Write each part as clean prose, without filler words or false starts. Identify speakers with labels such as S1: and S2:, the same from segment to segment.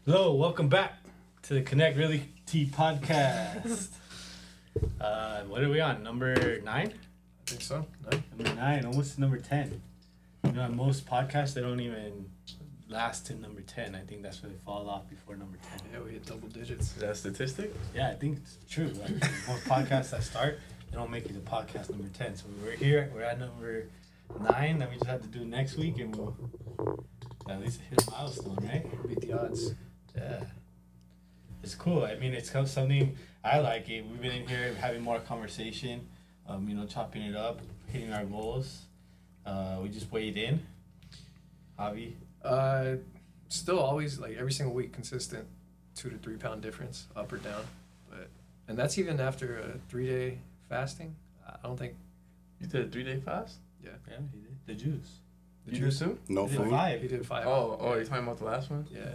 S1: Hello, welcome back to the Connect Realty podcast. What are we on? Number 9?
S2: I think so.
S1: Number 9, almost number 10. You know, on most podcasts, they don't even last to number 10. I think that's where they fall off before number 10.
S2: Yeah, we hit double digits.
S3: Is that a statistic?
S1: Yeah, I think it's true. Like, most podcasts that start, they don't make it to podcast number 10. So we're here, we're at number 9 that we just have to do next week, and we'll at least hit a milestone, right?
S2: Beat the odds.
S1: Yeah. It's cool. I mean, it's something I like it. We've been in here having more conversation, chopping it up, hitting our goals. We just weighed in. Javi?
S2: Still always, like, every single week, consistent 2 to 3 pound difference, up or down. And that's even after a 3-day fasting. I don't think.
S3: You did a 3-day fast?
S1: Yeah, he did. The juice.
S3: Did you too?
S4: No
S1: He did
S4: food.
S1: 5.
S2: He did 5.
S3: Oh, you're talking about the last one?
S2: Yeah.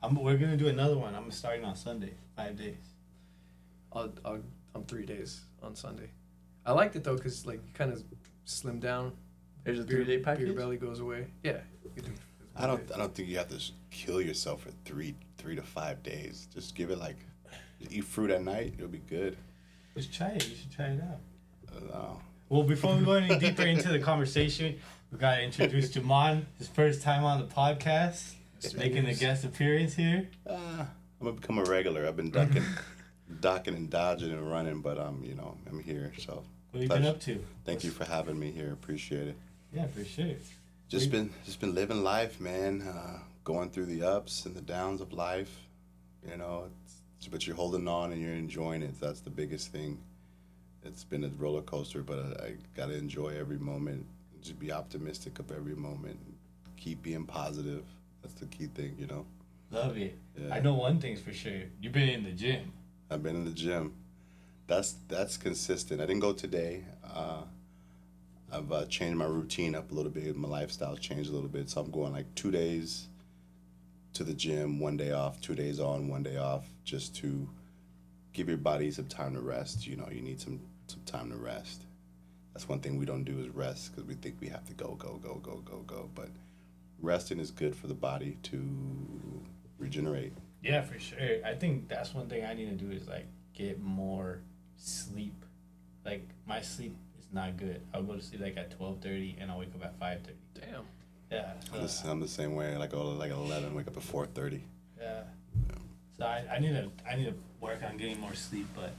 S1: We're going to do another one. I'm starting on Sunday. 5 days.
S2: I'm 3 days on Sunday. I liked it, though, because, like, you kind of slim down.
S3: There's a 3-day package?
S2: Your belly goes away. Yeah. You do.
S4: I don't think you have to kill yourself for three to 5 days. Just give it eat fruit at night. It'll be good.
S1: Just try it. You should try it out.
S4: No.
S1: Well, before we go any deeper into the conversation, we got to introduce Jamon. His first time on the podcast. Making a guest appearance here.
S4: I'm gonna become a regular. I've been ducking and dodging and running, but I'm here. So
S1: What have you been up to?
S4: Thank you for having me here. Appreciate it.
S1: Yeah, for sure.
S4: Just been living life, man. Going through the ups and the downs of life. But you're holding on and you're enjoying it. That's the biggest thing. It's been a roller coaster, but I gotta enjoy every moment. Just be optimistic of every moment. Keep being positive. That's the key thing,
S1: Love it.
S4: Yeah.
S1: I know one thing's for sure. You've been in the gym.
S4: I've been in the gym. That's consistent. I didn't go today. I've changed my routine up a little bit. My lifestyle's changed a little bit. So I'm going like 2 days to the gym, 1 day off, 2 days on, 1 day off, just to give your body some time to rest. You need some time to rest. That's one thing we don't do is rest because we think we have to go. But resting is good for the body to regenerate.
S1: Yeah, for sure. I think that's one thing I need to do is like get more sleep. Like my sleep is not good. I'll go to sleep like at 12:30 and I'll wake up at 5:30.
S2: Damn.
S1: Yeah.
S4: I'm the same way. Like go like 11, wake up at 4:30.
S1: Yeah. So I need to work on getting more sleep, but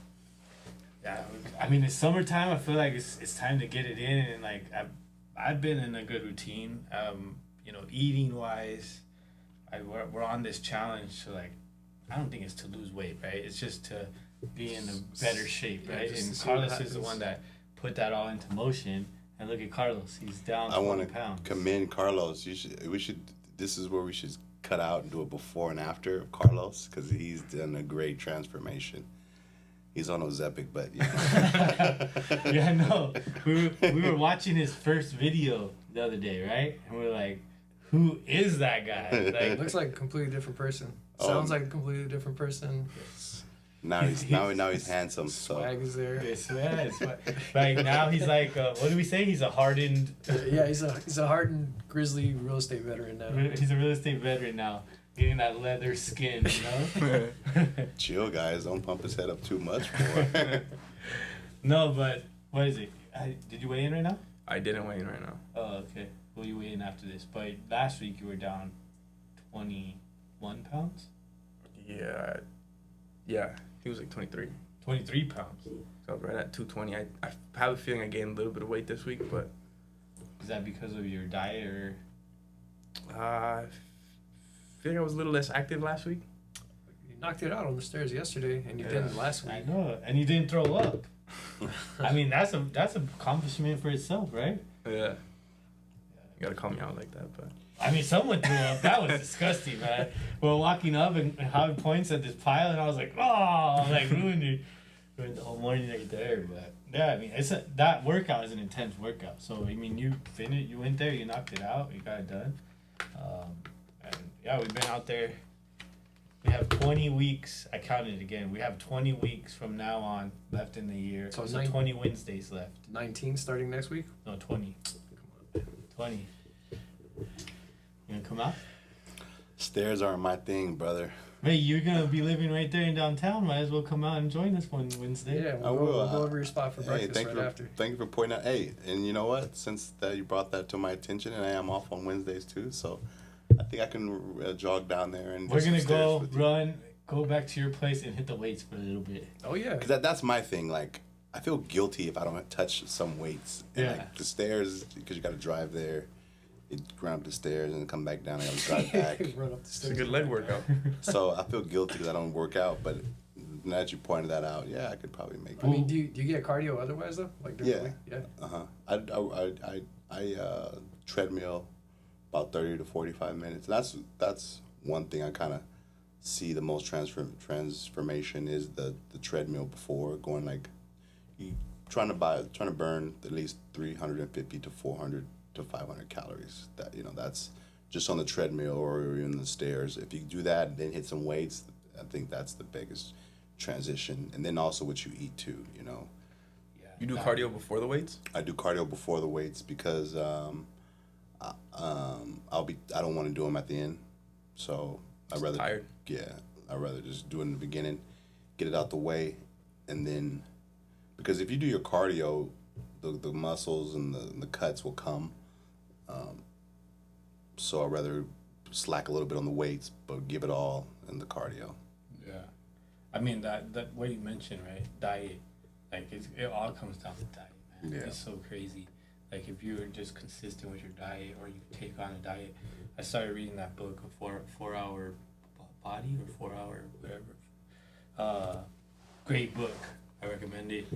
S1: yeah, I mean it's summertime. I feel like it's time to get it in, and like I've been in a good routine. Eating wise, we're on this challenge. So like, I don't think it's to lose weight, right? It's just to be in a better shape, right?
S2: Yeah,
S1: and Carlos is the one that put that all into motion. And look at Carlos; he's down 20 pounds.
S4: I commend Carlos. This is where we should cut out and do a before and after of Carlos because he's done a great transformation. He's on Ozempic, but
S1: Yeah, I know. We were watching his first video the other day, right? And we were like, "Who is that guy?" Like,
S2: Looks like a completely different person. Sounds like a completely different person.
S4: now he's handsome. So
S2: Swag is there.
S1: it's like now he's like, what do we say? He's a hardened.
S2: Yeah, he's a hardened grizzly real estate veteran now.
S1: He's a real estate veteran now, getting that leather skin,
S4: chill, guys. Don't pump his head up too much more.
S1: No, but what is it? Did you weigh in right now?
S3: I didn't weigh in right now.
S1: Oh, okay. Well, you weigh in after this. But last week you were down 21 pounds?
S3: Yeah. He was like 23.
S1: 23 pounds.
S3: So I was right at 220. I have a feeling I gained a little bit of weight this week, but
S1: Is that because of your diet or?
S3: I think I was a little less active last week.
S2: You knocked it out on the stairs yesterday, and you didn't last week.
S1: I know, and you didn't throw up. I mean, that's an accomplishment for itself, right?
S3: Yeah. You gotta call me out like that, but.
S1: I mean, someone threw up. That was disgusting, man. We're walking up and Howard points at this pile, and I was like, "Oh!" Like ruined the whole morning right there. But yeah, I mean, that workout is an intense workout. So I mean, you finished, you went there, you knocked it out, you got it done. And yeah, we've been out there. We have 20 weeks. I counted again. We have 20 weeks from now on left in the year.
S2: So
S1: 20 Wednesdays left.
S2: 19 starting next week?
S1: No, 20. 20. You gonna come out?
S4: Stairs aren't my thing, brother.
S1: Hey, you're gonna be living right there in downtown. Might as well come out and join us one Wednesday.
S2: Yeah,
S4: I
S2: we'll
S4: will.
S2: go over your spot for breakfast
S4: thank
S2: right
S4: you
S2: after.
S4: thank you for pointing out. Hey, and you know what? Since that you brought that to my attention, and I am off on Wednesdays too, so I think I can jog down there and.
S1: We're
S4: do some
S1: gonna
S4: stairs
S1: go
S4: with you.
S1: run, go back to your place and hit the weights for a little bit.
S2: Oh yeah.
S4: Cause that's my thing. Like, I feel guilty if I don't touch some weights. And
S1: Yeah.
S4: like the stairs, because you got to drive there, you run up the stairs and come back down. I got to drive back.
S2: Run up the
S3: It's a
S2: stairs.
S3: good leg workout.
S4: So I feel guilty because I don't work out. But now that you pointed that out, yeah, I could probably make
S2: I
S4: it.
S2: mean, do you get cardio otherwise though? Like during the
S4: Yeah.
S2: week? Yeah.
S4: I treadmill about 30 to 45 minutes. That's one thing I kind of see the most transformation is the treadmill before going like you trying to burn at least 350 to 400 to 500 calories. That that's just on the treadmill or in the stairs. If you do that and then hit some weights, I think that's the biggest transition. And then also what you eat too.
S1: Yeah.
S3: You do cardio before the weights?
S4: I do cardio before the weights because I don't want to do them at the end, so I'd rather
S3: Tired.
S4: Yeah, I'd rather just do it in the beginning, get it out the way, and then because if you do your cardio, the muscles and the cuts will come. So I'd rather slack a little bit on the weights, but give it all in the cardio.
S1: Yeah, I mean that what you mentioned, right? Diet, like it all comes down to diet, man.
S4: Yeah.
S1: It's so crazy. Like if you're just consistent with your diet, or you take on a diet. I started reading that book, a 4 hour body or 4 hour whatever. Great book. I recommend it.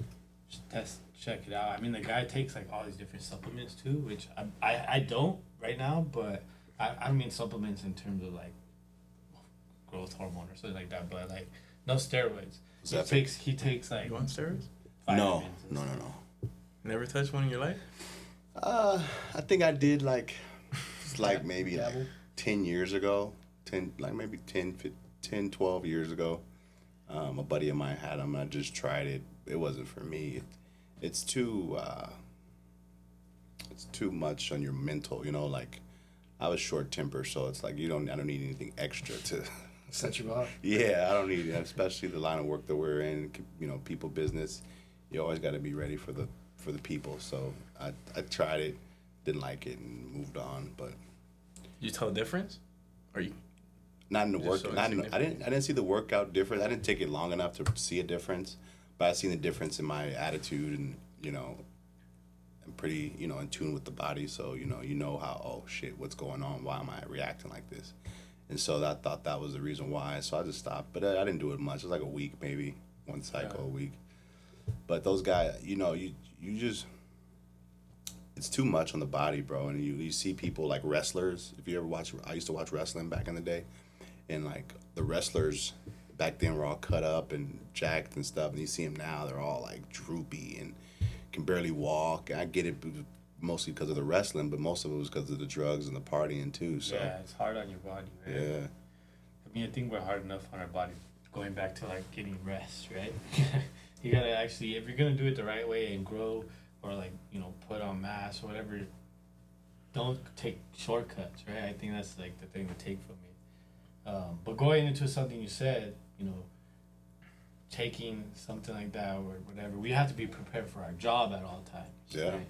S1: Just check it out. I mean, the guy takes like all these different supplements too, which I don't right now, but I don't mean supplements in terms of like growth hormone or something like that, but like no steroids. He takes like
S3: You on steroids?
S4: No,
S1: vitamins and
S4: no,
S1: stuff.
S4: no.
S3: Never touched one in your life?
S4: I think I did like maybe like
S2: Dabble.
S4: 10 years ago, 12 years ago. A buddy of mine had them. I just tried it. It wasn't for me. It's too much on your mental, like I was short temper, so it's like I don't need anything extra to
S2: Set you off.
S4: yeah, I don't need it, especially the line of work that we're in, people business. You always got to be ready for the people. So I tried it, didn't like it, and moved on. But
S3: You tell the difference? Or you
S4: not in the
S3: Just
S4: work.
S3: so
S4: Not in,
S3: insignificant.
S4: I didn't see the workout difference. I didn't take it long enough to see a difference, but I seen the difference in my attitude, and I'm pretty in tune with the body. So you know how, oh shit, what's going on? Why am I reacting like this? And so I thought that was the reason why. So I just stopped. But I didn't do it much. It was like a week, maybe one cycle a week. But those guys, you just, it's too much on the body, bro. And you see people like wrestlers. If you ever watch, I used to watch wrestling back in the day, and like the wrestlers back then were all cut up and jacked and stuff. And you see them now, they're all like droopy and can barely walk. I get it mostly because of the wrestling, but most of it was because of the drugs and the partying too. So
S1: Yeah, it's hard on your body, right?
S4: yeah.
S1: I mean, I think we're hard enough on our body. Going back to like getting rest, right? You gotta actually, if you're gonna do it the right way and grow, or like put on mass or whatever, don't take shortcuts, right? I think that's like the thing to take from it. But going into something you said, taking something like that or whatever, we have to be prepared for our job at all times.
S4: Yeah.
S1: Right?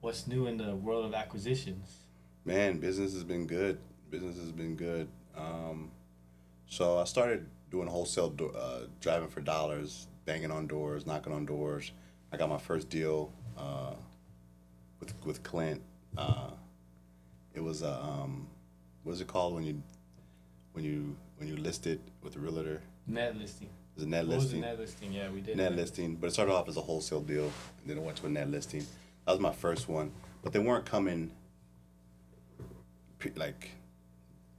S1: What's new in the world of acquisitions?
S4: Man, business has been good. So I started doing wholesale, driving for dollars, banging on doors, knocking on doors. I got my first deal with Clint. It was what is it called when you list it with a realtor?
S1: Net listing.
S4: It was a net
S1: What was
S4: listing.
S1: the net listing? Yeah, we did.
S4: Net listing, but it started off as a wholesale deal, and then it went to a net listing. That was my first one, but they weren't coming like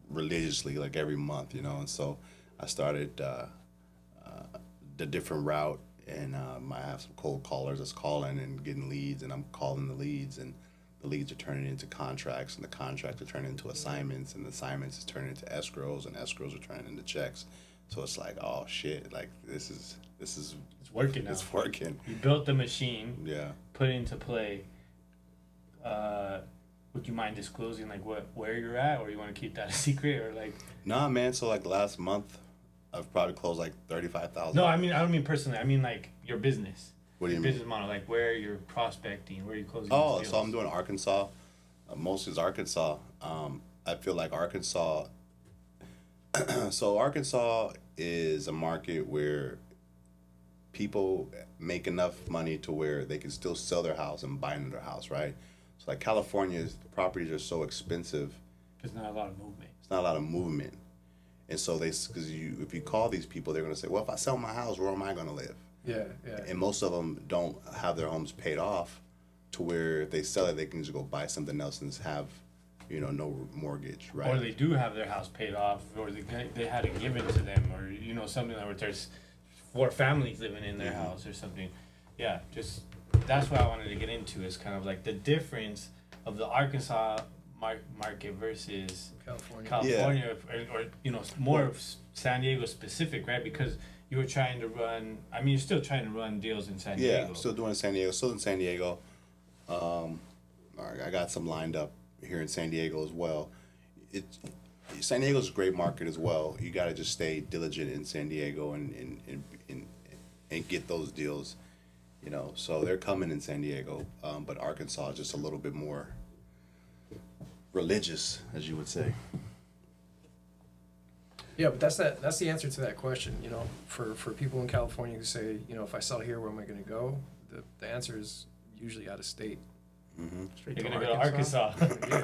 S4: religiously, like every month, and so I started the different route, and I have some cold callers that's calling and getting leads, and I'm calling the leads, and the leads are turning into contracts, and the contracts are turning into assignments, and the assignments is turning into escrows, and escrows are turning into checks. So it's like, oh shit, like this is
S1: It's working now.
S4: it's working.
S1: You built the machine,
S4: Yeah.
S1: put it into play. would you mind disclosing like where you're at, or you want to keep that a secret, or like?
S4: Nah, man. So like last month, I've probably closed like 35,000.
S1: No, I mean I don't mean personally. I mean like your business.
S4: What do you
S1: Your
S4: mean?
S1: business model, like where you're prospecting, where you're closing.
S4: Oh,
S1: these
S4: so I'm
S1: deals.
S4: doing Arkansas. Most is Arkansas. I feel like Arkansas. So Arkansas is a market where people make enough money to where they can still sell their house and buy another house, right? So like California's properties are so expensive.
S1: There's not a lot of movement.
S4: It's not a lot of movement, and so because if you call these people, they're gonna say, well, if I sell my house, where am I gonna live?
S2: Yeah, yeah.
S4: And most of them don't have their homes paid off to where if they sell it, they can just go buy something else and have, no mortgage, right?
S1: Or they do have their house paid off, or they had it given to them, or something like where there's 4 families living in their house or something. Yeah, just that's what I wanted to get into is kind of like the difference of the Arkansas market versus
S2: California.
S1: or more of San Diego specific, right? Because you were trying to run. I mean, you're still trying to run deals in San Diego.
S4: Yeah, still doing San Diego. Still in San Diego. I got some lined up here in San Diego as well. San Diego's a great market as well. You got to just stay diligent in San Diego and get those deals. So they're coming in San Diego, but Arkansas is just a little bit more religious, as you would say.
S2: Yeah, but that's the answer to that question. For people in California who say, if I sell here, where am I going to go? The answer is usually out of state.
S4: Mm-hmm.
S2: Straight
S1: You're
S2: to
S1: gonna go to Arkansas.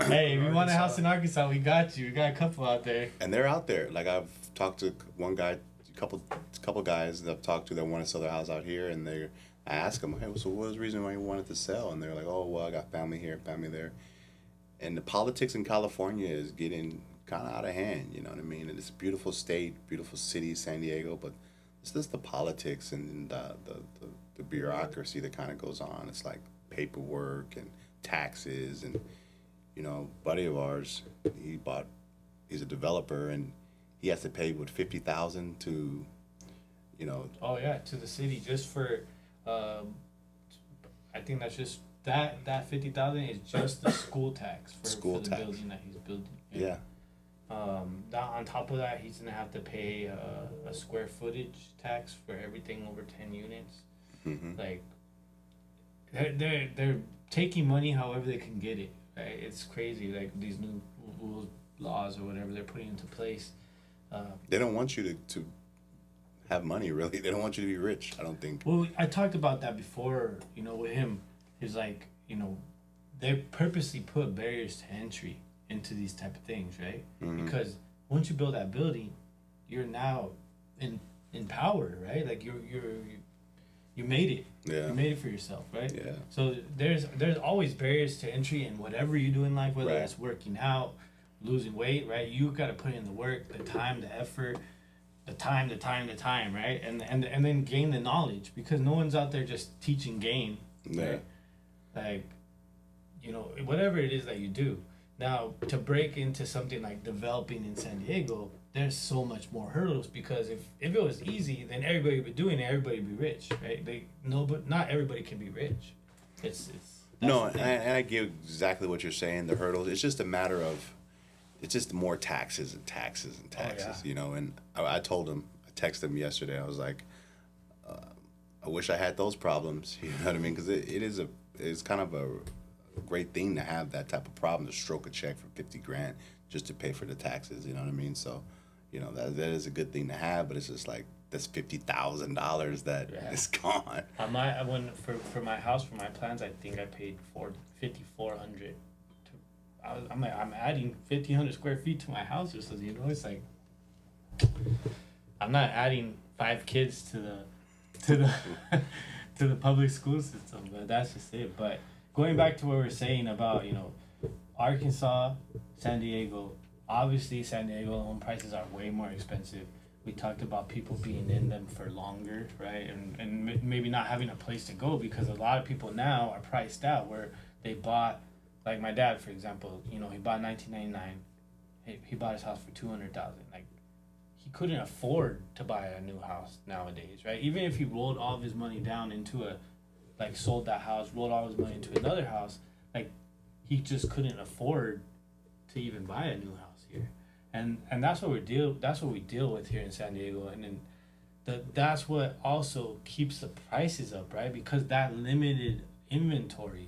S1: Hey, if you want a house in Arkansas, we got you. We got a couple out there.
S4: And they're out there. Like I've talked to one guy, couple guys that I've talked to that want to sell their house out here, and I ask them, hey, so what was the reason why you wanted to sell? And they're like, oh, well, I got family here, family there. And the politics in California is getting kind of out of hand, you know what I mean? And it's a beautiful state, beautiful city, San Diego, but it's just the politics and the bureaucracy that kind of goes on. It's like paperwork and taxes and, buddy of ours, he's a developer and he has to pay, $50,000 to,
S1: Oh yeah, to the city just for, I think that's just that 50,000 is just the school tax for the building that he's building.
S4: Yeah.
S1: That on top of that, he's gonna have to pay a square footage tax for everything over 10 units.
S4: Mm-hmm.
S1: Like they're taking money however they can get it. Right? It's crazy. Like these new rules, laws, or whatever they're putting into place.
S4: They don't want you to have money, really. They don't want you to be rich, I don't think.
S1: Well, I talked about that before, with him. He's like, they purposely put barriers to entry into these type of things, right?
S4: Mm-hmm.
S1: Because once you build that building, you're now in power, right? Like you made it.
S4: Yeah.
S1: You made it for yourself, right?
S4: Yeah.
S1: So there's always barriers to entry in whatever you do in life, whether
S4: Right.
S1: it's working out, losing weight, right? You got to put in the work, the time, the effort, the time, right? And then gain the knowledge, because no one's out there just teaching game.
S4: Yeah.
S1: Right? Like, whatever it is that you do. Now, to break into something like developing in San Diego, there's so much more hurdles, because if it was easy, then everybody would be doing it, everybody would be rich, right? But not everybody can be rich. It's
S4: No, and I get exactly what you're saying, the hurdles. It's just a matter of, it's just more taxes and taxes and taxes, and I told him, I texted him yesterday, I was like, I wish I had those problems, you know what I mean? Because it's kind of a great thing to have that type of problem, to stroke a check for $50,000 just to pay for the taxes, you know what I mean? So, that is a good thing to have, but it's just like, that's $50,000 that is gone.
S1: For my house, for my plans, I think I paid $5,400. I'm adding 1,500 square feet to my house, just so it's like I'm not adding 5 kids to the to the public school system, but that's just it. But going back to what we were saying about Arkansas, San Diego. Obviously, San Diego home prices are way more expensive. We talked about people being in them for longer, right? And maybe not having a place to go, because a lot of people now are priced out, where they bought, like my dad, for example, he bought 1999. He bought his house for $200,000. Like, he couldn't afford to buy a new house nowadays, right? Even if he rolled all of his money down into sold that house, rolled all his money into another house, like, he just couldn't afford to even buy a new house here, and that's what we deal with here in San Diego, and then that's what also keeps the prices up, right? Because that limited inventory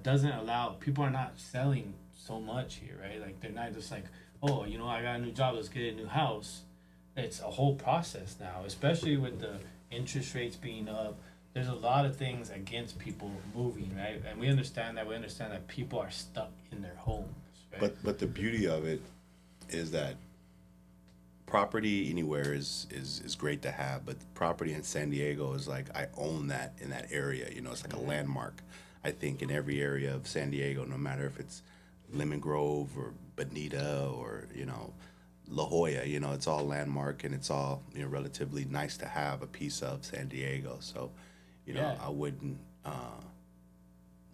S1: doesn't allow, people are not selling so much here, right? Like they're not just like, oh, you know, I got a new job, let's get a new house. It's a whole process now, especially with the interest rates being up. There's a lot of things against people moving, right? And we understand that people are stuck in their homes, right?
S4: But the beauty of it is that property anywhere is great to have, but property in San Diego is like, I own that in that area. You know, it's like a landmark, I think, in every area of San Diego, no matter if it's Lemon Grove or Bonita or, you know, La Jolla. You know, it's all landmark, and it's all, you know, relatively nice to have a piece of San Diego. So, you know, I wouldn't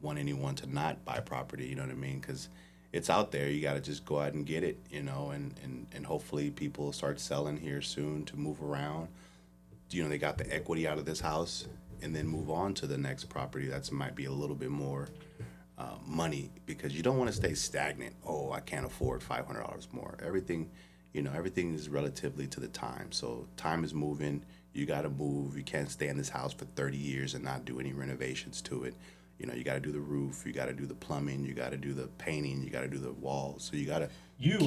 S4: want anyone to not buy property, you know what I mean? Because it's out there. You got to just go out and get it, you know, and hopefully people start selling here soon to move around. You know, they got the equity out of this house and then move on to the next property. That's might be a little bit more money, because you don't want to stay stagnant. Oh, I can't afford $500 more. Everything, you know, everything is relatively to the time. So time is moving. You got to move. You can't stay in this house for 30 years and not do any renovations to it. You know, you got to do the roof, you got to do the plumbing, you got to do the painting, you got to do the walls. So you got to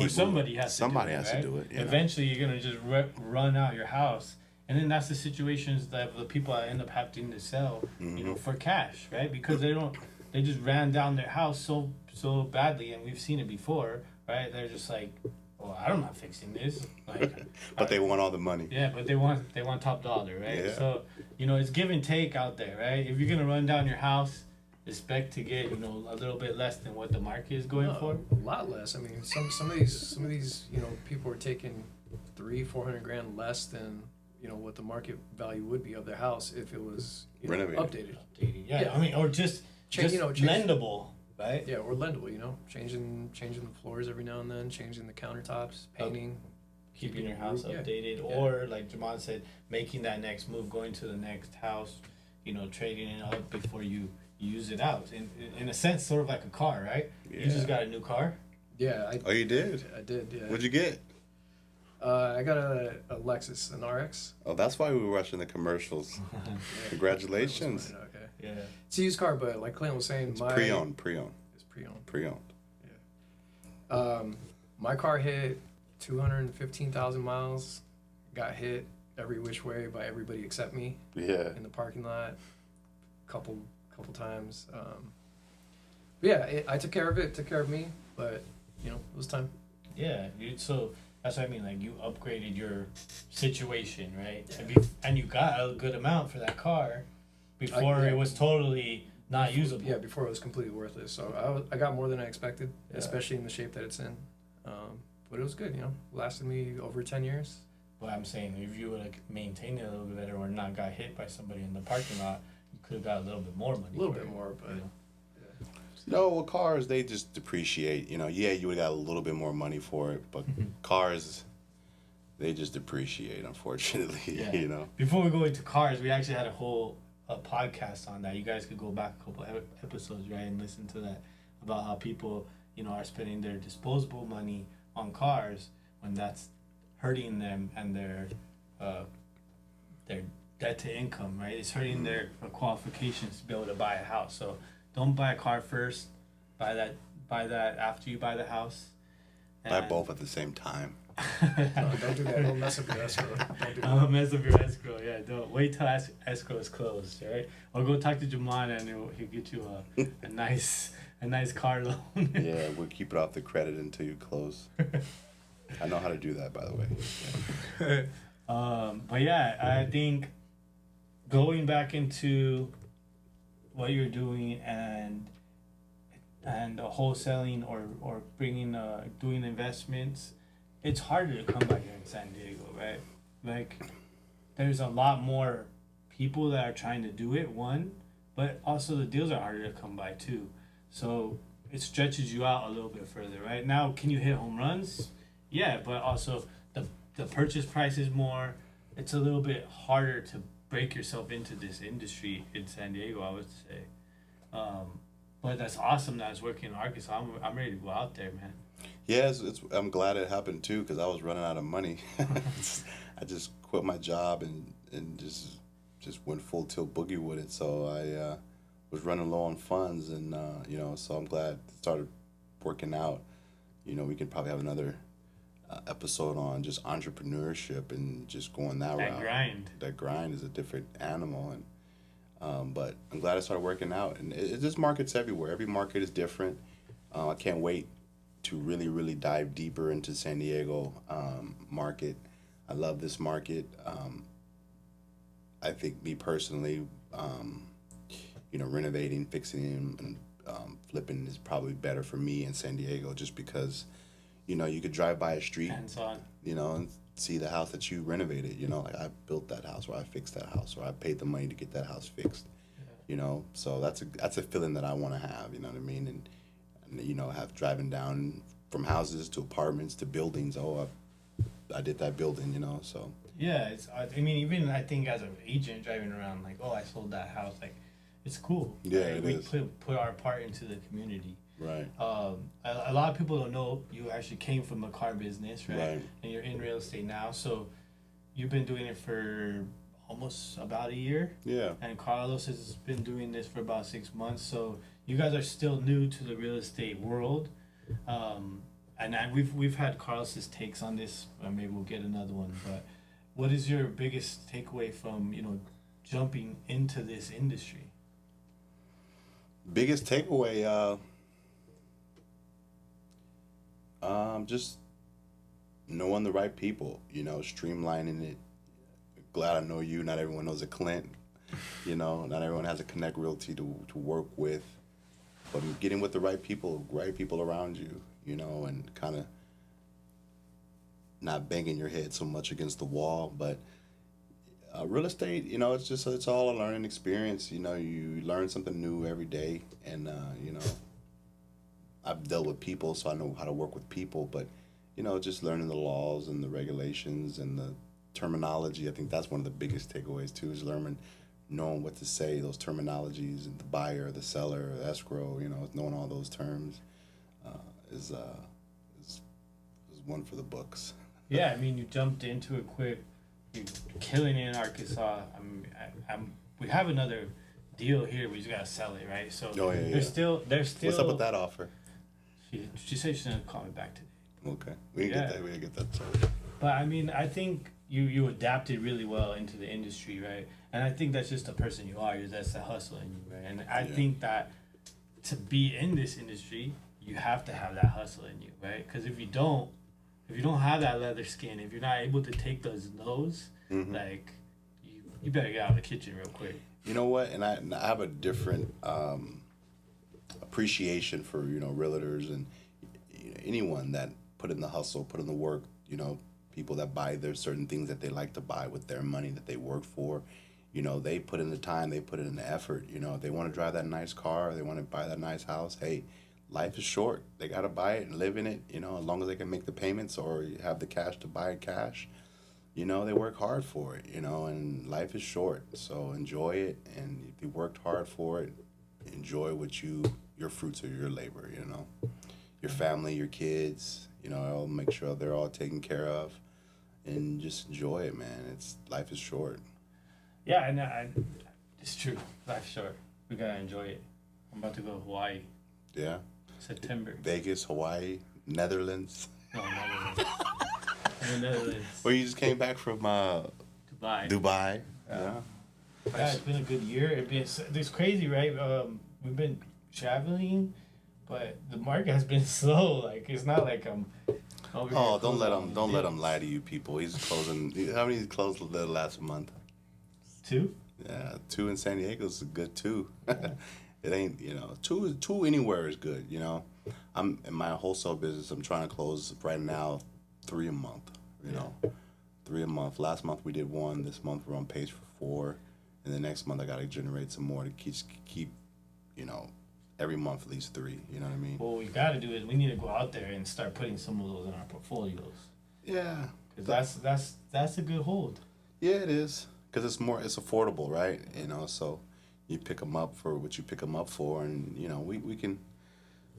S1: somebody has to do it. Eventually, you're gonna just run out your house, and then that's the situations that the people end up having to sell, you know, for cash, right? Because they just ran down their house so badly, and we've seen it before, right? They're just like, well, I'm not fixing this, like.
S4: But they want all the money.
S1: Yeah, but they want top dollar, right? Yeah. So, you know, it's give and take out there, right? If you're gonna run down your house, expect to get, you know, a little bit less than what the market is going for.
S2: A lot less. I mean, some of these, you know, people are taking $300,000-400,000 less than, you know, what the market value would be of their house if it was, you know, updated.
S1: Yeah, I mean, or just lendable, right?
S2: Yeah, or lendable. You know, changing the floors every now and then, changing the countertops, painting,
S1: keeping your house updated, or like Jamon said, making that next move, going to the next house, you know, trading it up before you use it out. In a sense, sort of like a car, right? Yeah. You just got a new car?
S2: Yeah.
S4: You did?
S2: I did, yeah.
S4: What'd you get?
S2: I got a Lexus, an RX.
S4: Oh, that's why we were watching the commercials. Congratulations.
S2: Okay.
S1: Yeah.
S2: It's a used car, but like Clint was saying,
S4: it's pre-owned.
S2: It's pre-owned.
S4: Pre-owned.
S2: Yeah. My car hit 215,000 miles. Got hit every which way by everybody except me.
S4: Yeah.
S2: In the parking lot. Couple times. But yeah, I took care of it, took care of me, but, you know, it was time.
S1: Yeah, so that's what I mean, like, you upgraded your situation, right? And you got a good amount for that car before it was totally not usable.
S2: Yeah, before it was completely worthless. So I got more than I expected, especially in the shape that it's in. But it was good, you know, lasted me over 10 years.
S1: But I'm saying, if you would have maintained it a little bit better or not got hit by somebody in the parking lot, could have got a little bit more money.
S2: A little bit more, but.
S1: You know?
S4: No, well, cars, they just depreciate. You know, yeah, you would have got a little bit more money for it, but cars, they just depreciate, unfortunately.
S1: Yeah.
S4: You know.
S1: Before we go into cars, we actually had a whole podcast on that. You guys could go back a couple episodes, right, and listen to that about how people, you know, are spending their disposable money on cars when that's hurting them and their debt to income, right? It's hurting their qualifications to be able to buy a house. So don't buy a car first. Buy that after you buy the house.
S4: Buy both at the same time.
S2: No, don't do that. Don't mess up your escrow.
S1: Don't mess up your escrow. Yeah, don't wait till escrow is closed, right? Or go talk to Jamana and he'll get you a nice car loan.
S4: Yeah, we'll keep it off the credit until you close. I know how to do that, by the way.
S1: But yeah, I think going back into what you're doing and wholesaling or bringing doing investments, it's harder to come by here in San Diego, right? Like, there's a lot more people that are trying to do it, but also the deals are harder to come by too. So it stretches you out a little bit further, right? Now, can you hit home runs? Yeah, but also the purchase price is more. It's a little bit harder to break yourself into this industry in San Diego, I would say. But that's awesome that it's working in Arkansas. I'm ready to go out there, man.
S4: Yeah, I'm glad it happened too, because I was running out of money. I just quit my job and just went full tilt boogie with it. So I was running low on funds, and you know, so I'm glad it started working out. You know, we could probably have another episode on just entrepreneurship and just going that route. That grind is a different animal, and but I'm glad I started working out. And this market's everywhere. Every market is different. I can't wait to really dive deeper into San Diego market. I love this market. I think me personally, you know, renovating, fixing, and flipping is probably better for me in San Diego, just because, you know, you could drive by a street,
S1: Hands-on.
S4: you know, and see the house that you renovated. You know, like I built that house, or I fixed that house, or I paid the money to get that house fixed. You know, so that's a feeling that I want to have. You know what I mean? And you know, have driving down from houses to apartments to buildings. Oh, I did that building. You know, so.
S1: Yeah, I mean, even I think as an agent driving around, like, oh, I sold that house, like, it's cool.
S4: Yeah,
S1: right?
S4: it
S1: we
S4: is.
S1: put our part into the community.
S4: Right.
S1: A lot of people don't know you actually came from a car business, right?
S4: Right.
S1: And you're in real estate now, so you've been doing it for almost about a year.
S4: Yeah.
S1: And Carlos has been doing this for about 6 months, so you guys are still new to the real estate world. We've had Carlos's takes on this, maybe we'll get another one, but what is your biggest takeaway from, you know, jumping into this industry?
S4: Biggest takeaway, just knowing the right people, you know, streamlining it. Glad I know you. Not everyone knows a Clint, you know, not everyone has a Connect Realty to work with, but getting with the right people around you, you know, and kind of not banging your head so much against the wall. But real estate, you know, it's all a learning experience. You know, you learn something new every day, and you know, I've dealt with people, so I know how to work with people. But you know, just learning the laws and the regulations and the terminology. I think that's one of the biggest takeaways too, is knowing what to say, those terminologies, and the buyer, the seller, the escrow. You know, knowing all those terms is one for the books.
S1: Yeah, I mean, you jumped into it quick. You're killing it in Arkansas. We have another deal here. We just gotta sell it, right? So there's still.
S4: What's up with that offer?
S1: She said she's gonna call me back today.
S4: Okay, we can get that sorted.
S1: But I mean, I think you adapted really well into the industry, right? And I think that's just the person you are. That's the hustle in you, right? And I think that to be in this industry, you have to have that hustle in you, right? Because if you don't have that leather skin, if you're not able to take those no's, like you better get out of the kitchen real quick.
S4: You know what? And I have a different appreciation for, you know, realtors and anyone that put in the hustle, put in the work. You know, people that buy there's certain things that they like to buy with their money that they work for. You know, they put in the time, they put in the effort. You know, if they want to drive that nice car, they want to buy that nice house. Hey, life is short. They got to buy it and live in it, you know, as long as they can make the payments or have the cash to buy it cash. You know, they work hard for it, you know, and life is short. So enjoy it. And if you worked hard for it, enjoy your fruits of your labor, you know. Your family, your kids, you know, I'll make sure they're all taken care of. And just enjoy it, man. Life is short.
S1: Yeah, and it's true. Life's short. We gotta enjoy it. I'm about to go to Hawaii.
S4: Yeah.
S1: September.
S4: Vegas, Hawaii, Netherlands.
S1: No, Netherlands. In the Netherlands.
S4: Well, you just came back from Dubai. Yeah.
S1: Yeah, it's been a good year. It's crazy, right? We've been traveling, but the market has been slow. Like, it's not like I'm.
S4: Oh, don't let him lie to you, people. He's closing. How many closed the last month?
S1: 2.
S4: Yeah, 2 in San Diego is good too. It ain't, you know, two anywhere is good. You know, I'm in my wholesale business. I'm trying to close right now 3 a month. You know, 3 a month. Last month we did 1. This month we're on pace for 4, and the next month I got to generate some more to keep, you know, every month at least 3. You know what I mean?
S1: What we got to do is we need to go out there and start putting some of those in our portfolios.
S4: Yeah.
S1: Because that's a good hold.
S4: Yeah, it is. Because it's affordable, right? You know, so you pick them up for what you pick them up for, and you know we can.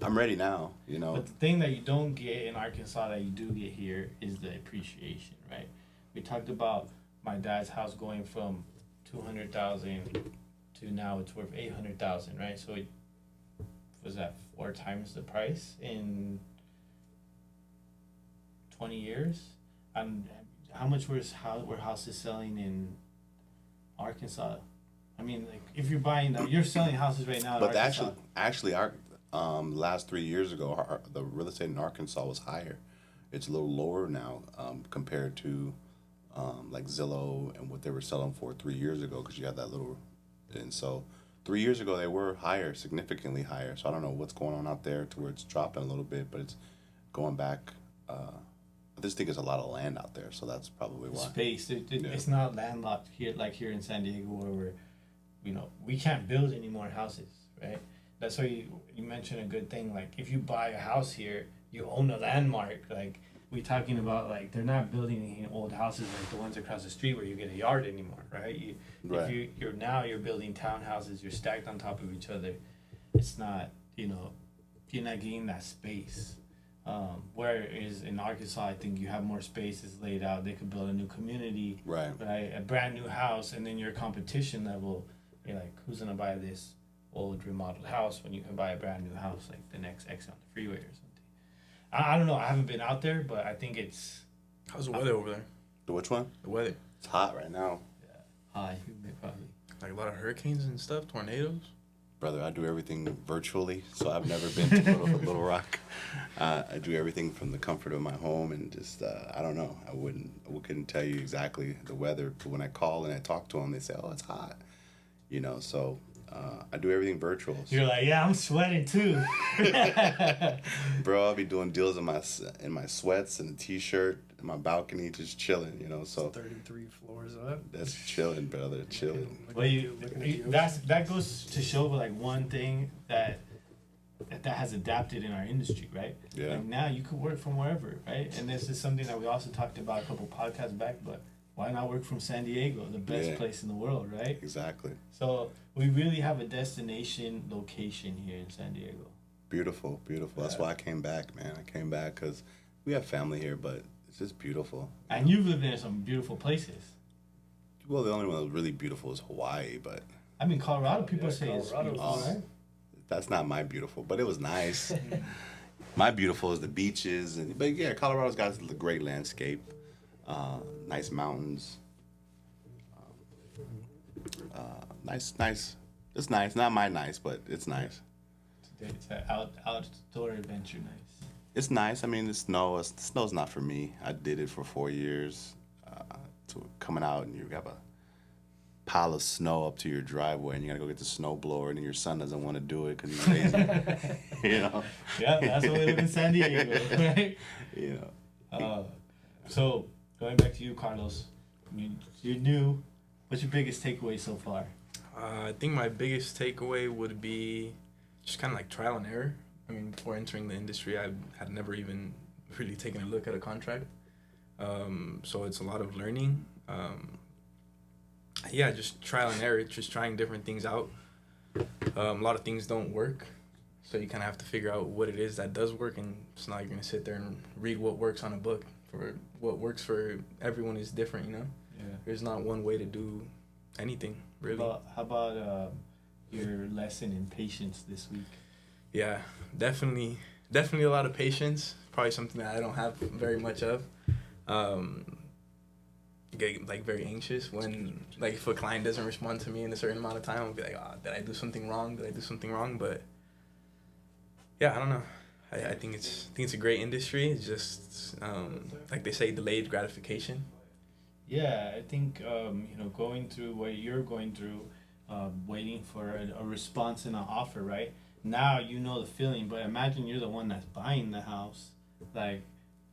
S4: I'm ready now. You know.
S1: But the thing that you don't get in Arkansas that you do get here is the appreciation, right? We talked about my dad's house going from 200,000 to now it's worth 800,000, right? So it was that 4 times the price in 20 years. And how much were houses selling in Arkansas? I mean, like if you're buying that, you're selling houses right now. In
S4: But
S1: Arkansas.
S4: actually, our last 3 years ago, the real estate in Arkansas was higher. It's a little lower now compared to like Zillow and what they were selling for 3 years ago, because you had that little, and so 3 years ago they were higher, significantly higher. So I don't know what's going on out there to where it's dropping a little bit, but it's going back. I just think there's a lot of land out there, so that's probably why.
S1: Space. It's not landlocked here, like here in San Diego, where we can't build any more houses, right? That's why you mentioned a good thing. Like if you buy a house here, you own a landmark. Like we talking about, like they're not building any old houses like the ones across the street where you get a yard anymore, right?
S4: Right.
S1: If you're building townhouses, you're stacked on top of each other. It's not, you're not getting that space. Whereas in Arkansas, I think you have more spaces laid out. They could build a new community,
S4: Right.
S1: a brand new house, and then your competition level, you're like, who's gonna buy this old remodeled house when you can buy a brand new house like the next exit on the freeway or something? I don't know. I haven't been out there, but I think it's
S3: How's the weather over there?
S4: The which one?
S3: The weather.
S4: It's hot right now,
S1: high, humid probably.
S3: Like a lot of hurricanes and stuff, tornadoes.
S4: brother. I do everything virtually, so I've never been to Little Rock. I do everything from the comfort of my home, and just I don't know. I couldn't tell you exactly the weather, but when I call and I talk to them, they say, "Oh, it's hot," So I do everything virtual.
S1: You're like, yeah, I'm sweating too.
S4: Bro, I'll be doing deals in my sweats and a t-shirt in my balcony, just chilling. So
S2: 33 floors up.
S4: that's chilling, brother, chilling.
S1: Well, that goes to show like one thing that has adapted in our industry, right?
S4: Yeah.
S1: Like now you could work from wherever, right? And this is something that we also talked about a couple podcasts back. But why not work from San Diego, the best place in the world, right?
S4: Exactly.
S1: So we really have a destination location here in San Diego.
S4: Beautiful, beautiful. That's why I came back, man. I came back because we have family here, but it's just beautiful.
S1: And you've lived in some beautiful places.
S4: Well, the only one that's really beautiful is Hawaii, but
S1: I mean, Colorado, people say it's
S2: Colorado,
S1: beautiful, right?
S4: that's not my beautiful, but it was nice. My beautiful is the beaches, but yeah, Colorado's got a great landscape, nice mountains. Nice. It's nice. Not my nice, but it's nice.
S1: It's an outdoor adventure, nice.
S4: It's nice. I mean, the snow's not for me. I did it for 4 years. Coming out and you have a pile of snow up to your driveway, and you gotta go get the snow blower, and then your son doesn't want to do it because he's lazy.
S1: Yeah, that's why we live in San Diego, right? So going back to you, Carlos, you're new. What's your biggest takeaway so far?
S3: I think my biggest takeaway would be just kind of like trial and error. I mean, before entering the industry, I had never even really taken a look at a contract. So it's a lot of learning. Just trial and error, just trying different things out. A lot of things don't work, so you kind of have to figure out what it is that does work, and it's not you're going to sit there and read what works on a book. For what works for everyone is different, Yeah. There's not one way to do anything, really.
S1: How about your lesson in patience this week?
S3: Yeah, definitely a lot of patience. Probably something that I don't have very much of. Get very anxious when if a client doesn't respond to me in a certain amount of time. I'll be like, did I do something wrong? But yeah, I don't know. I think it's a great industry. It's just like they say, delayed gratification.
S1: Yeah, I think going through what you're going through, waiting for a response and an offer, right? Now you know the feeling, but imagine you're the one that's buying the house. Like,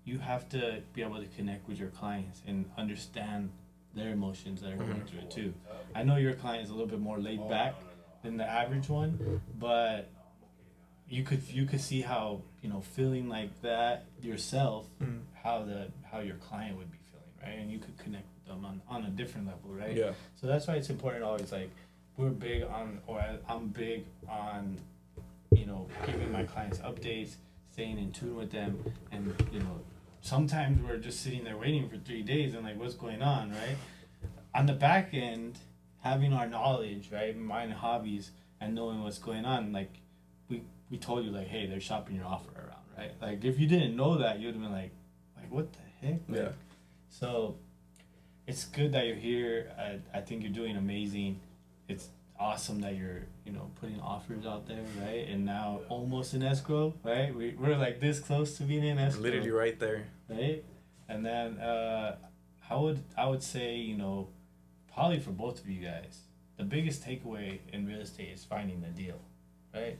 S1: you have to be able to connect with your clients and understand their emotions that are going through it too. I know your client is a little bit more laid back than the average one, but you could see how feeling like that yourself, how your client would be feeling, right? And you could connect with them on a different level, right?
S3: Yeah.
S1: So that's why it's important to always we're big on, or I'm big on, giving my clients updates, staying in tune with them, and sometimes we're just sitting there waiting for 3 days and like, what's going on, right? On the back end, having our knowledge, right, mind hobbies, and knowing what's going on, like we told you like, hey, they're shopping your offer around, right? Like if you didn't know that, you'd have been like what the heck?
S3: Yeah.
S1: So it's good that you're here. I think you're doing amazing. It's awesome that you're putting offers out there, right? And now almost in escrow, right? We're like this close to being in escrow,
S3: Literally right there,
S1: right? And then I would say probably for both of you guys, the biggest takeaway in real estate is finding the deal, right?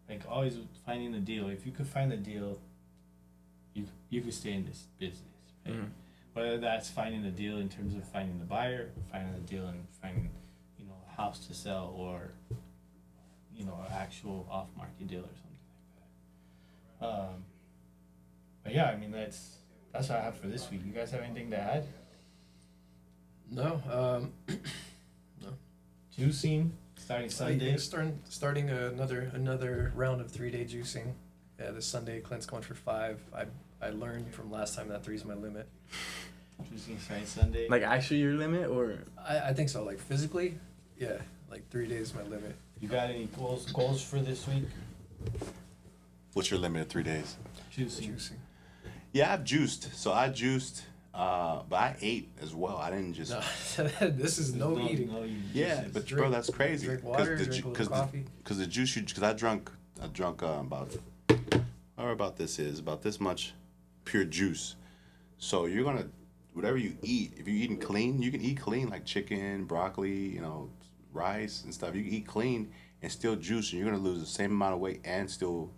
S1: Like always finding the deal. If you could find the deal, you could stay in this business, right?
S3: Mm-hmm.
S1: Whether that's finding the deal in terms of finding the buyer, finding the deal and finding a house to sell, or an actual off-market deal or something like that. But yeah, I mean that's what I have for this week. You guys have anything to add?
S2: No. No.
S1: Juicing starting Sunday.
S2: Starting another round of 3-day juicing. Yeah, this Sunday Clint's going for 5. I learned from last time that 3 is my limit.
S1: Juicing starting Sunday.
S3: like actually your limit, or
S2: I think so. Like physically, yeah, like 3 days is my limit.
S1: You got any goals for this week?
S4: What's your limit of 3 days?
S2: Juicing.
S4: Yeah, I've juiced. So I juiced, but I ate as well. I didn't just.
S2: No, this is no eating.
S4: Yeah, but bro, that's crazy.
S2: Drink water, drink a little coffee.
S4: Because the juice because I drunk about however this is about this much pure juice. So you're gonna whatever you eat. If you're eating clean, you can eat clean like chicken, broccoli, rice and stuff. You can eat clean and still juice, and you're gonna lose the same amount of weight and still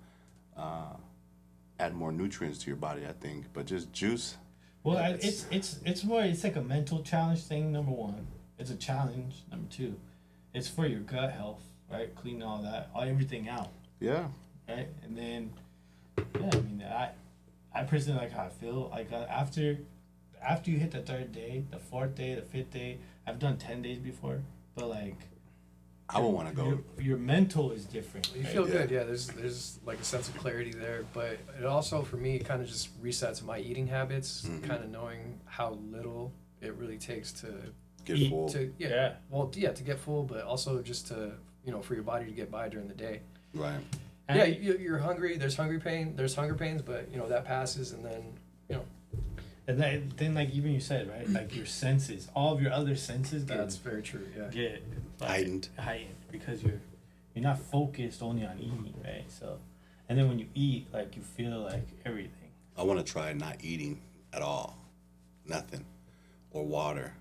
S4: add more nutrients to your body, I think. But just juice.
S1: Well, it's more. It's like a mental challenge thing. Number one, it's a challenge. Number two, it's for your gut health, right? Clean everything out.
S4: Yeah.
S1: Right, and then yeah, I mean, I personally like how I feel. Like after you hit the 3rd day, the 4th day, the 5th day, I've done 10 days before, but like.
S4: I would want to go.
S1: Your mental is different.
S2: You feel good, yeah. There's like a sense of clarity there, but it also for me kind of just resets my eating habits, kind of knowing how little it really takes to
S4: get full.
S2: To get full, but also just to for your body to get by during the day.
S4: Right.
S2: And yeah, you're hungry. There's hunger pains, but that passes, and then
S1: And then like even you said, right, like your senses, all of your other senses
S2: that's very true. Yeah.
S1: Get like,
S4: heightened
S1: because you're not focused only on eating, right? So, and then when you eat, like you feel like everything.
S4: I want to try not eating at all, nothing, or water.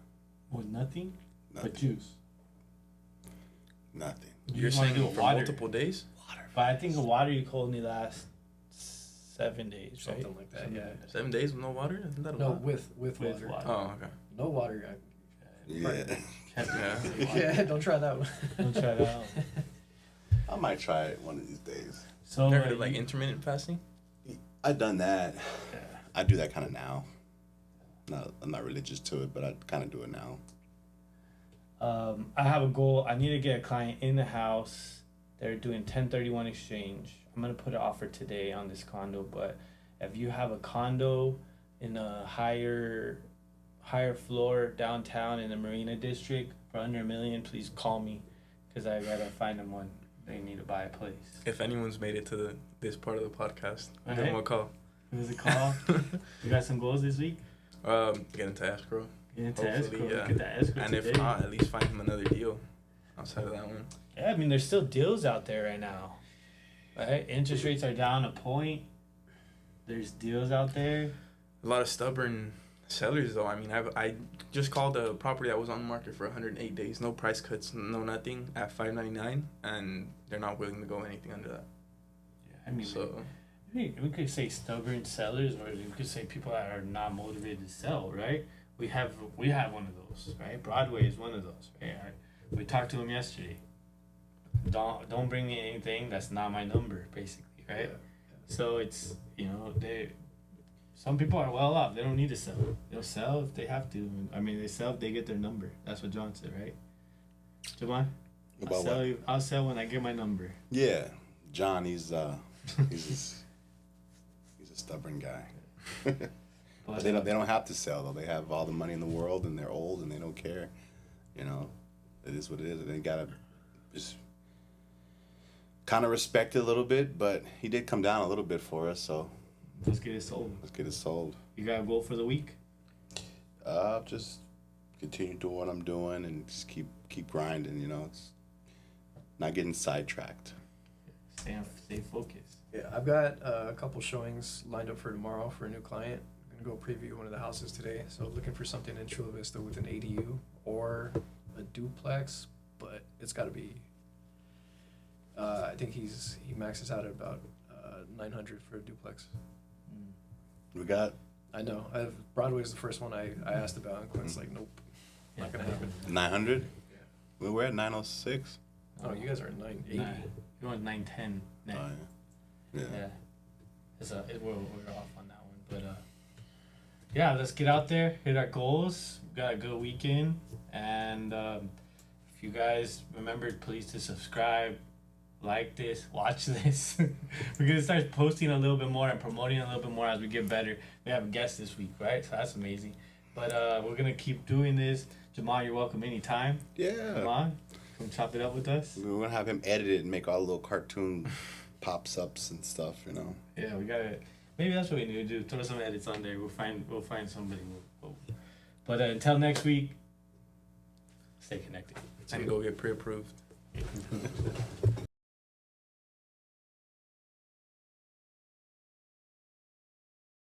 S1: With nothing.
S4: Nothing.
S1: But juice.
S4: Nothing.
S3: you're
S1: just wanna
S3: saying
S1: do
S3: for
S1: water.
S3: multiple days?
S1: But I think the water you can only last 7 days, right?
S2: Something like that.
S1: Something
S2: Yeah.
S1: like that.
S3: 7 days with no water? Isn't that a
S2: No,
S3: lot?
S2: with
S1: With
S2: water.
S1: water.
S3: Oh, okay.
S2: No water.
S4: Yeah.
S2: Yeah. Don't try that one.
S1: Don't try it out.
S4: I might try it one of these days.
S1: So
S3: Never heard of like intermittent fasting?
S4: I've done that.
S1: Yeah.
S4: I do that kind of now. I'm not religious to it, but I kind of do it now.
S1: I have a goal. I need to get a client in the house. They're doing 1031 exchange. I'm gonna put an offer today on this condo, but if you have a condo in a higher floor downtown in the Marina District for under $1 million, please call me, because I gotta find them one. They need to buy a place.
S3: If anyone's made it to this part of the podcast, give
S1: Alright.
S3: them a call.
S1: Give us a call. You got some goals this week?
S3: Get into escrow.
S1: Get into
S3: Hopefully,
S1: escrow.
S3: yeah.
S1: Get that escrow
S3: And
S1: today.
S3: if not, at least find him another deal outside of that one.
S1: Yeah, I mean, there's still deals out there right now. Right? Interest rates are down a point. There's deals out there.
S3: A lot of stubborn sellers, though. I mean, I just called a property that was on the market for 108 days, no price cuts, no nothing, at $599, and they're not willing to go anything under that.
S1: Yeah, I mean,
S3: So
S1: we could say stubborn sellers, or we could say people that are not motivated to sell, right? We have one of those, right? Broadway is one of those, right? We talked to him yesterday. Don't bring me anything that's not my number, basically, right? So it's some people are well off. They don't need to sell. They'll sell if they have to. I mean, they sell if they get their number. That's what John said, right? Javon?
S4: About what?
S1: I'll sell when I get my number.
S4: Yeah, John. He's a stubborn guy. But they don't have to sell though. They have all the money in the world and they're old and they don't care. You know, it is what it is. They gotta just kind of respect it a little bit. But he did come down a little bit for us, so
S1: Let's get it sold.
S4: let's get it sold.
S1: You got a goal for the week?
S4: Just continue doing what I'm doing and just keep grinding. You know, it's not getting sidetracked.
S1: Stay focused.
S2: Yeah, I've got a couple showings lined up for tomorrow for a new client. I'm gonna go preview one of the houses today. So looking for something in Chula Vista with an ADU or a duplex, but it's got to be. I think he maxes out at about 900 for a duplex.
S4: We got
S2: I know. Broadway's the first one I asked about, and Quinn's like, nope, not gonna happen.
S4: 900.
S2: Yeah.
S4: We're at 906.
S2: Oh, you guys are at 980.
S1: You want 910?
S4: Oh, yeah.
S1: Yeah. We're off on that one, but yeah, let's get out there, hit our goals. We got a good weekend, and if you guys remember, please to subscribe, like this, watch this. We're gonna start posting a little bit more and promoting a little bit more as we get better. We have a guest this week, right? So that's amazing. But we're gonna keep doing this. Jamal, you're welcome anytime.
S4: Yeah.
S1: Come on, come chop it up with us.
S4: We're gonna have him edit it and make all the little cartoon pops ups and stuff. You know.
S1: Yeah, we gotta. Maybe that's what we need to do. Throw some edits on there. We'll find somebody. But until next week, stay connected.
S3: And go get pre-approved.